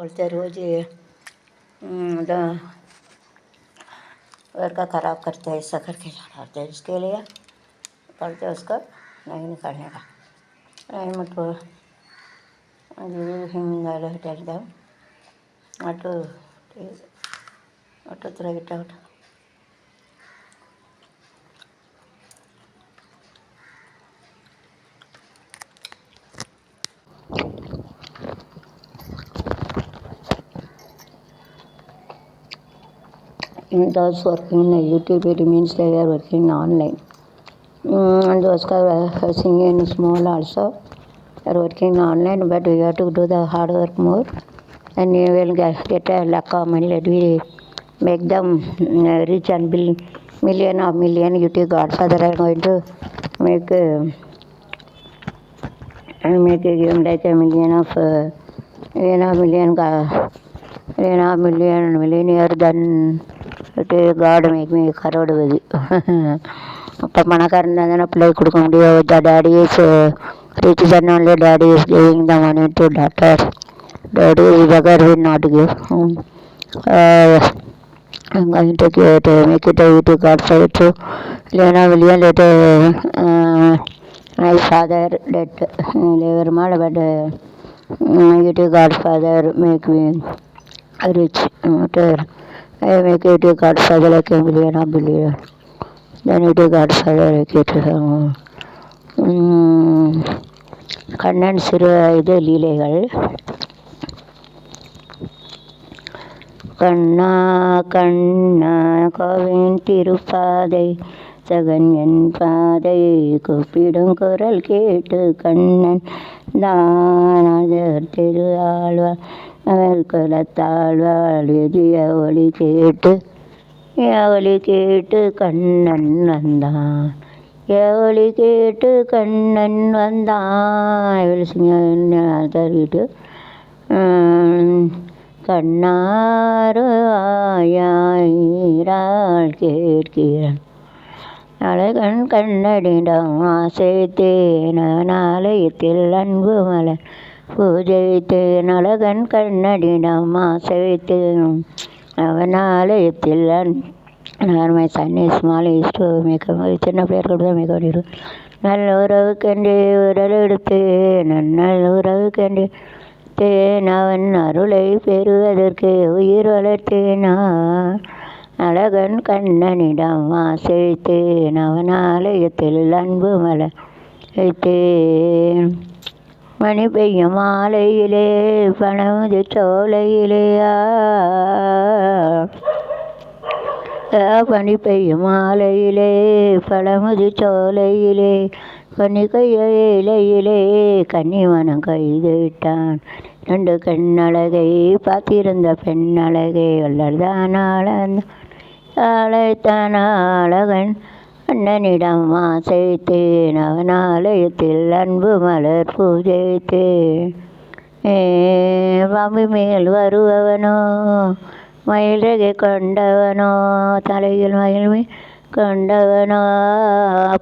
बोलते रोज़ घर का ख़राब करते हैं, ऐसा करके चढ़ाते हैं। इसके लिए करते उसको नहीं निकालने का नहीं मत ಅದು ಹಿಂಗೆಲ್ಲ ಹೇಳ್ದ ಅಟ್ಟು ಅಟ್ಟು ಹತ್ರ ಇಟ್ಟ those working in YouTube, it means they are working online. And those are singing small also, they are working online, but we have to do the hard work more. And you will get a lack of money. Let we make them rich and build million YouTube Godfather are going to make give like a million of millionaire then God make me crorepati. அப்போ பணக்காரன் தானே பிள்ளை கொடுக்க முடியும். Daddy is rich and only daddy is giving the money to daughter. Daddy is beggar will not give. I'm going to make it a YouTube God for it too. Million later my father that never mad but YouTube Godfather make me rich. I make it a Godfather like a million or billion. Then it is Godfather like it. Kannan சிறு இது லீலைகள். கண்ணா கண்ணா CoWIN திருப்பாதை சகன்யன் பாதை கூப்பிடும் குரல் கேட்டு கண்ணன் தானாதர் திரு ஆழ்வார் அவர் குலத்தாழ்வார் எதிய ஒளி கேட்டு கண்ணன் வந்தான் ஒளி கேட்டு கண்ணன் வந்தான் தருவிட்டு கண்ணாறு ஆயாயிராள் கேட்கிறான் அழகன் கண்ணடிடம் ஆசைத்தேன் ஆலயத்தில் அன்பு மலர் பூஜைத்தேன் அழகன் கண்ணடிடம் ஆசைத்தேன் அவன் ஆலயத்தில் நான் my son is small is to make சின்ன பிள்ளையர் கூட மேக் பண்ணிடு நல்ல உறவுக்கென்று உடல் எடுத்தேன் நல்ல உறவுக்கென்று அவன் அருளை பெறுவதற்கு உயிர் வளர்த்தேனா அழகன் கண்ணனிடம் ஆசைத்தேன் அவன் ஆலயத்தில் அன்பு மலர் வைத்தேன் மணி பெய்யும் மாலையிலே பணமுது சோலையிலேயா பனி பெய்யும் மாலையிலே பழமுது சோலையிலே பனி கைய வேலையிலே கன்னிமனம் கைது விட்டான் 2 கண்ணழகை பார்த்திருந்த பெண்ணழகை வளர்தான் அழகன் அண்ணனிடம் ஆசைத்தேன் அவன் ஆலயத்தில் அன்பு மலர் பூஜைத்தேன் பாம்பு மேல் வருபவனோ மயிலகை கொண்டவனோ தலையில் மயில் கொண்டவனோ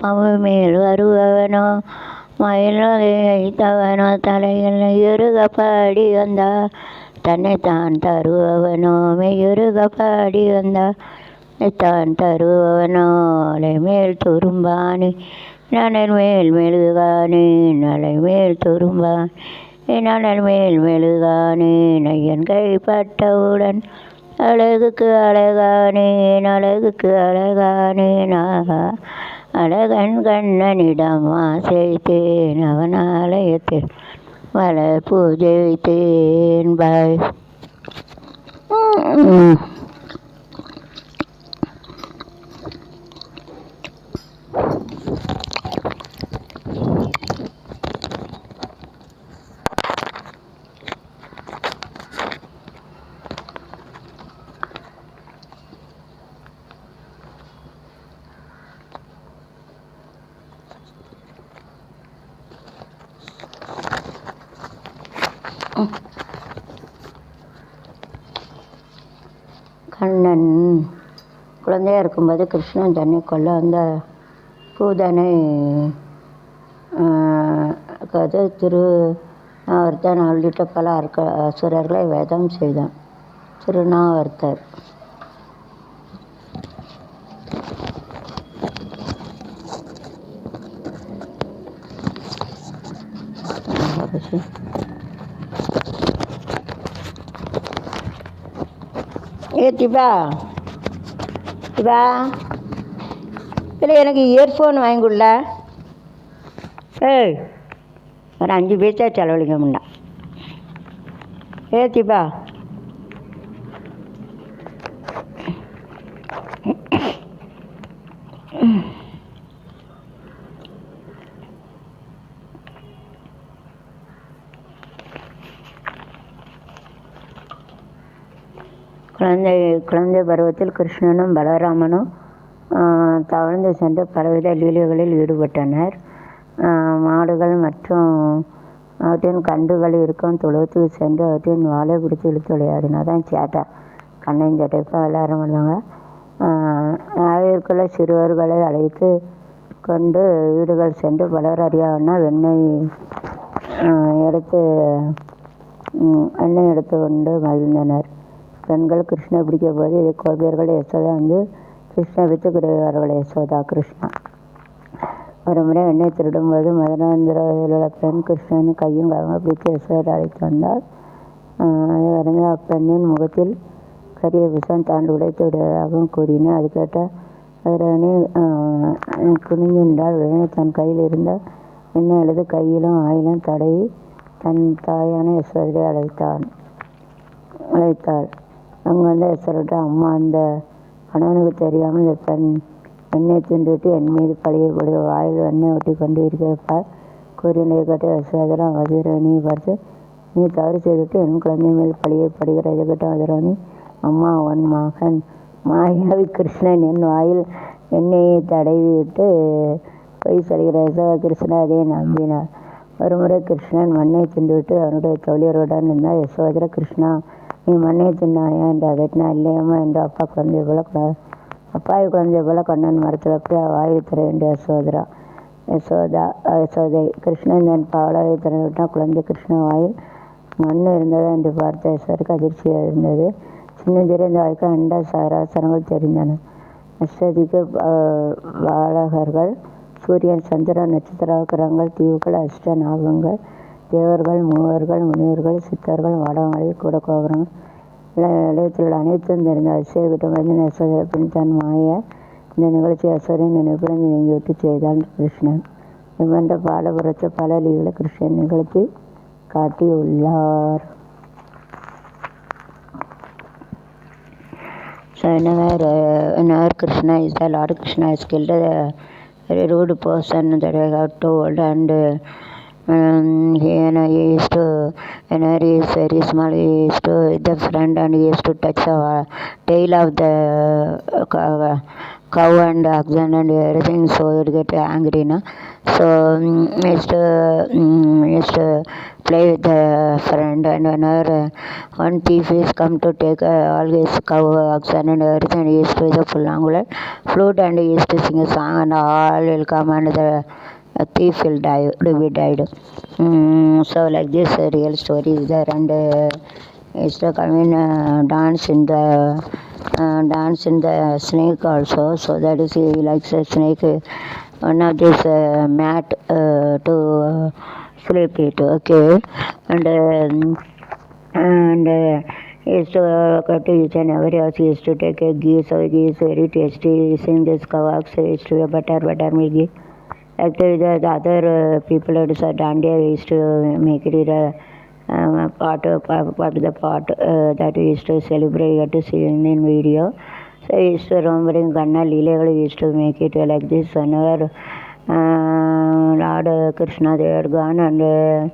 பாம்பு மேல் வருபவனோ மயிலகை வைத்தவனோ தலையில் மெய்யுருக பாடி வந்தா தன்னைத்தான் தருபவனோ மெய்யுருக பாடி வந்தா தான் தருபவனோ அலை மேல் துரும்பானே நனல் மேல் மெழுகானே அலை மேல் துரும்பானே நனல் மேல் மெழுகானே நையன் கைப்பட்டவுடன் அழகுக்கு அழகானேன் அழகுக்கு அழகானேன் அழகன் கண்ணனிடம் ஆசைத்தேன் அவன் ஆலயத்தில் மலர் பூஜை வைத்தேன். பாய். கண்ணன் குழந்தையாக இருக்கும்போது கிருஷ்ணன் தன்னை கொல்ல வந்த பூதனை அது ஒருத்தன் உள்ளிட்ட பல அசுரர்களை வதம் செய்தான். திருநாவர்த்தர். திபா திபா இல்லை, எனக்கு இயர்ஃபோன் வாங்கி கொடுல. ஏய், ஒரு 5 பைசா செலவழிக்க முடியா. திபா, குழந்தை பருவத்தில் கிருஷ்ணனும் பலராமனும் தவழ்ந்து சென்று பலவித லீலைகளில் ஈடுபட்டனர். மாடுகள் மற்றும் அவற்றின் கன்றுகள் இருக்கும் தொழுவத்துக்கு சென்று அவற்றின் வாழை பிடிச்சி இழுத்து விளையாடினார். தான் சேட்டை, கண்ணையும் சேட்டைப்போ விளையாட மாட்டாங்க. ஆவிற்குள்ள சிறுவர்களை அழைத்து கொண்டு வீடுகள் சென்று பலர் அறியாவன்னா எண்ணெய் எடுத்து கொண்டு மகிழ்ந்தனர். பெண்கள் கிருஷ்ணனை பிடிக்க போது இதை கோபியர்கள் யசோதா வந்து கிருஷ்ணனை வித்து குறைவார்கள். யசோதா கிருஷ்ணா ஒரு முறை எண்ணெய் திருடும்போது மதுராந்திரத்தில் உள்ள பெண் கிருஷ்ணனின் கையும் களமாக பிடித்து யசோதா அழைத்து வந்தாள். அதை அறிந்த அப்பெண்ணின் முகத்தில் கரிய விஷம் தாண்டு உடைத்து விடுவதாகவும் கூறினேன். அது கேட்ட மதுராணி குனிந்து நின்றால். உடனே தன் கையில் இருந்த எண்ணெய் எழுது கையிலும் ஆயிலும் தடவி தன் தாயான யசோதரை அழைத்தாள். அங்கே வந்து யசோதா, அம்மா, அந்த கணவனுக்கு தெரியாமல் இந்த பெண் எண்ணெய் தின்றுவிட்டு என் மீது பழியக்கூடிய வாயில் எண்ணெய் ஒட்டி கொண்டு இருக்கிறப்பார் கூறினதை கேட்ட யசோதரா மதுராணியை பார்த்து, நீ தவறு செய்துவிட்டு என் குழந்தை மேல் பழியப்படுகிறது. கேட்ட மதுராணி, அம்மா, உன் மகன் மாயாவி கிருஷ்ணன் என் வாயில் எண்ணெயை தடவிவிட்டு பொய் சொல்கிற. யசோதா கிருஷ்ணன் அதை நம்பினார். ஒருமுறை கிருஷ்ணன் மண்ணை தின்றுவிட்டு அவனுடைய தோழியருடன் இருந்தால். யசோதரா, கிருஷ்ணா, நீ மண்ணை தின்னாயா என்று அதட்டினா. இல்லையம்மா என்று அப்பாவி குழந்தை போல கண்ணன் மரத்தில் போய் வாயை திற வேண்டிய யசோதை. கிருஷ்ணன் தன் பாவலாவை திறந்து விட்டால். குழந்தை கிருஷ்ணன் வாயில் மண் இருந்ததா என்று பார்த்த யசோதருக்கு அதிர்ச்சியாக இருந்தது. சின்ன தெரிந்த வாய்க்கு அண்ட சராசரங்கள் தெரிந்தன. அஷ்டதிக்கு பாலகர்கள், சூரியன், சந்திரன், நட்சத்திர கிரகங்கள், தீவுகள், அஷ்ட நாகங்கள், தேவர்கள், மூவர்கள், முனிவர்கள், சித்தர்கள், வாடகங்களில் கூட கோபுரங்கள், இளையத்தில் உள்ள அனைத்தும் தெரிந்த அதிசயக்கிட்டமிருந்து யசோதரை பின் தன் மாய இந்த நிகழ்ச்சி யசோதரின் நினைப்பிலிருந்து நீங்கிவிட்டு செய்தான் கிருஷ்ணன். இவ்வென்ற பாலபுரத்து பல லீகளை கிருஷ்ணன் நிகழ்த்தி காட்டியுள்ளார். So whenever Krishna is the Lord Krishna has killed a very rude person that I have told, and he used to, whenever he is very small, he used to with the friend and he used to touch the tail of the cow and oxen and everything, so it get angry, no? So he used to play with the friend, and whenever one thief is come to take all his cow, oxen and everything, he used to use a full flute and he used to sing a song, and all will come and the thief will be died. So like this real story is there, and used to come in dance in the snake also. So that is, he likes a snake, one of this mat to sleep it, okay, and he used to go to each and every house. He used to take a ghee, so ghee is very tasty. Sing this cow, so he used to be butter milk ghee. Actually, the other people who do dandiya, used to make it a part of the pot that we used to celebrate. You have to see in video. So we used to remembering Ganna Leela, we used to make it like this. Whenever Lord Krishna, they had gone, and the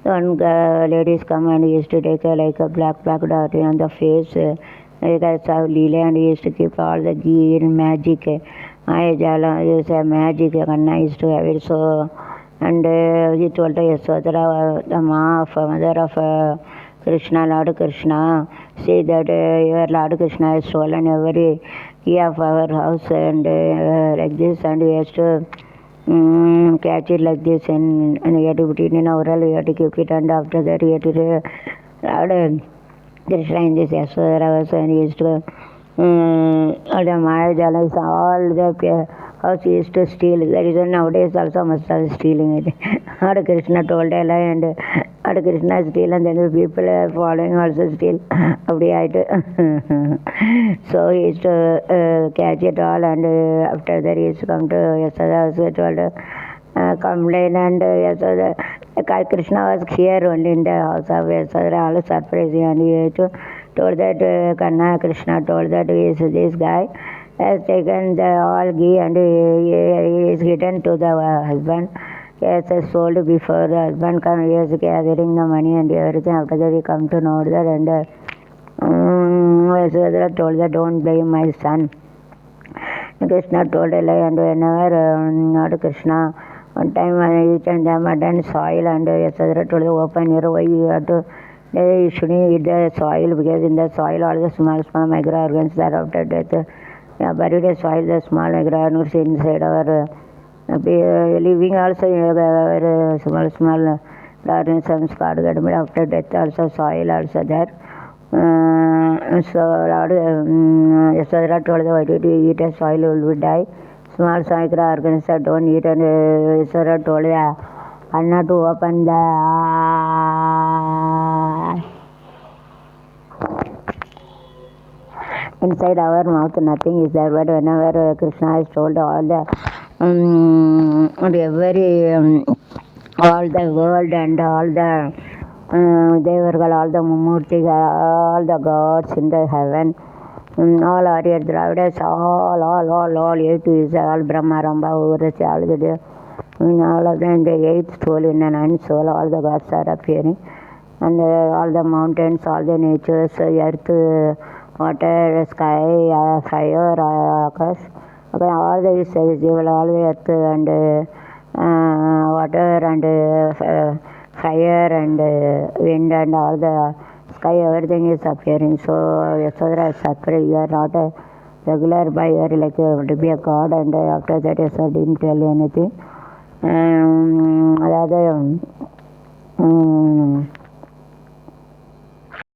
one ladies come and used to take like a black dot on the face. Like I saw Leela, and he used to keep all the ghee and magic. Maya Jala is a magic, Ganna used to have it. So, and he told Yasodhara, the mother of Krishna, Lord Krishna, say that your Lord Krishna has stolen every key of our house, and like this, and he has to catch it like this, and you have to put it in oral, you have to keep it, and after that you have to Krishna in this Yasodhara was and used to all the Maya all the house used to steal. That is why nowadays also must have stealing it. How Krishna told a lie and how Krishna steal, and then the people are following also steal. So he used to catch it all, and after that he used to come to Yasodhara also told complain, and Yasodhara, Krishna was here only in the house of Yasodhara, all surprising, and he told that Krishna told that this guy has taken the all ghee and he is given to the husband. He has sold before the husband come. He is gathering the money and everything. After that he come to know that, and Yasodhara told that don't blame my son. Krishna told a lie, and whenever not Krishna, one time I eat and the mutton soil, and Yasodhara told open your way, you have to you shouldn't eat the soil, because in the soil all the small microorganisms are after death. Buried the soil, the small microorganisms inside our living also, small organisms called after death also soil also there. So Lord Yasodhara told, why did you eat a soil, will die? Small microorganisms don't eat, and Yasodhara told Anna to open the inside our mouth nothing is there, but whenever Krishna has told all the all the world and all the Devargal, all the Mumurti, all the gods in the heaven, all Arya Dravidas, all 8 is all Brahma, Ramba, Urasi, all the day. All of them, the 8th soul in the 9th soul, all the gods are appearing, and all the mountains, all the natures, earth, water, sky, fire, akash, all the visible, all the earth and water and fire and wind and all the sky, everything is appearing. So Yasodhara is surprised, you are not a regular buyer, like to be a god, and after that Yasodhara didn't tell you anything.